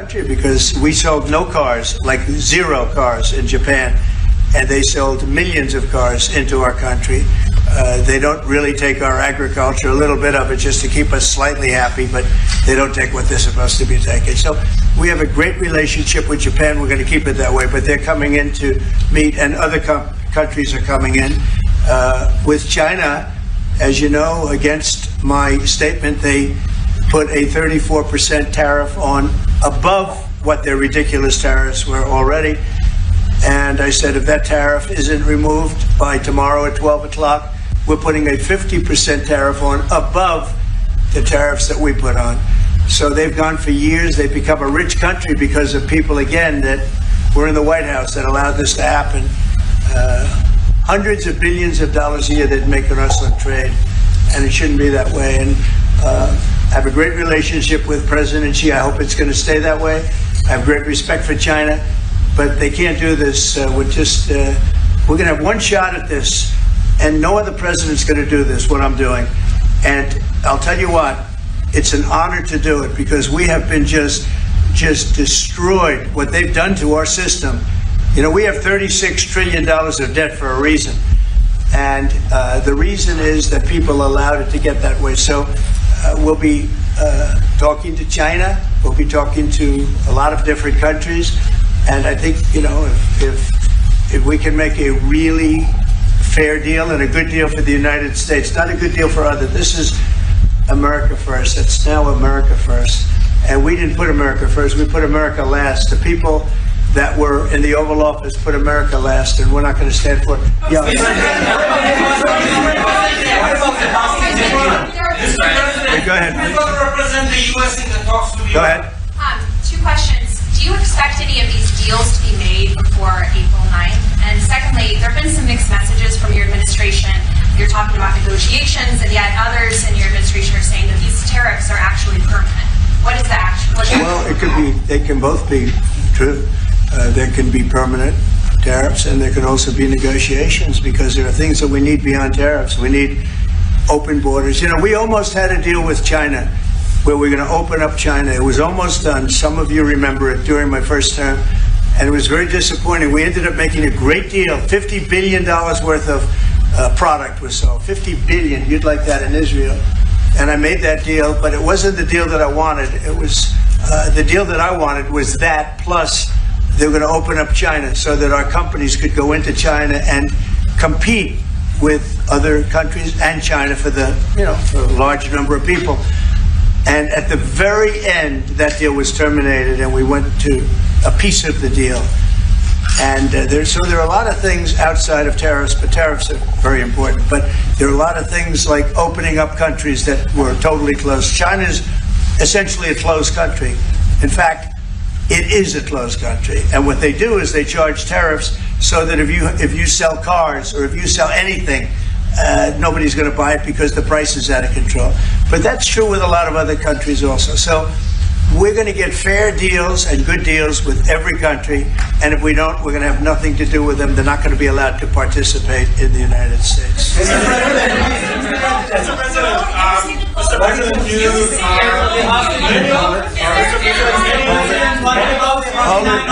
country because we sold no cars, like 0 cars in Japan, and they sold millions of cars into our country. They don't really take our agriculture, a little bit of it just to keep us slightly happy, but they don't take what they're supposed to be taking. So we have a great relationship with Japan. We're going to keep it that way, but they're coming in to meet, and other countries are coming in. With China, as you know, against my statement, they put a 34% tariff on above what their ridiculous tariffs were already. And I said, if that tariff isn't removed by tomorrow at 12 o'clock, we're putting a 50% tariff on above the tariffs that we put on. So they've gone for years. They've become a rich country because of people, again, that were in the White House that allowed this to happen. Hundreds of billions of dollars a year they'd make on us on trade, and it shouldn't be that way. And I have a great relationship with President Xi. I hope it's going to stay that way. I have great respect for China, but they can't do this. We're going to have one shot at this, and no other president's going to do this, what I'm doing. And I'll tell you what, it's an honor to do it because we have been just destroyed, what they've done to our system. You know, we have $36 trillion of debt for a reason. And the reason is that people allowed it to get that way. So we'll be talking to China. We'll be talking to a lot of different countries. And I think, you know, if we can make a really fair deal and a good deal for the United States, not a good deal for others. This is America first. It's now America first. And we didn't put America first. We put America last. The people that were in the Oval Office put America last, and we're not going to stand for it. Yeah. Go ahead. Represent the U.S. in the talks to the Go ahead. 2 questions. Do you expect any of these deals to be made before April 9th? And secondly, there have been some mixed messages from your administration. You're talking about negotiations, and yet others in your administration are saying that these tariffs are actually permanent. What is the action? Well, it could be. They can both be true. There can be permanent tariffs, and there can also be negotiations because there are things that we need beyond tariffs. We need open borders. You know, we almost had a deal with China where we're going to open up China. It was almost done. Some of you remember it during my first term, and it was very disappointing. We ended up making a great deal. $50 billion worth of product was sold. $50 billion. You'd like that in Israel. And I made that deal, but it wasn't the deal that I wanted. It was the deal that I wanted was that, plus they were going to open up China so that our companies could go into China and compete with other countries and China for the, you know, for a large number of people. And at the very end, that deal was terminated, and we went to a piece of the deal. And there are a lot of things outside of tariffs, but tariffs are very important. But there are a lot of things like opening up countries that were totally closed. China is essentially a closed country. In fact, it is a closed country. And what they do is they charge tariffs so that if you sell cars or if you sell anything, nobody's going to buy it because the price is out of control. But that's true with a lot of other countries also. So we're going to get fair deals and good deals with every country. And if we don't, we're going to have nothing to do with them. They're not going to be allowed to participate in the United States. Mr. President,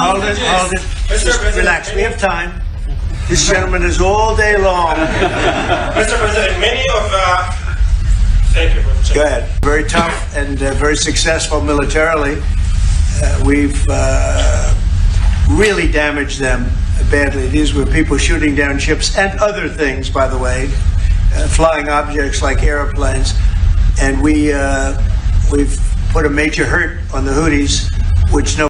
Hold it. Just relax. We have time. This gentleman is all day long. Mr. President, many of thank you. Go ahead. Very tough and very successful militarily. We've really damaged them badly. These were people shooting down ships and other things, by the way, flying objects like airplanes. And we've put a major hurt on the Houthis, which no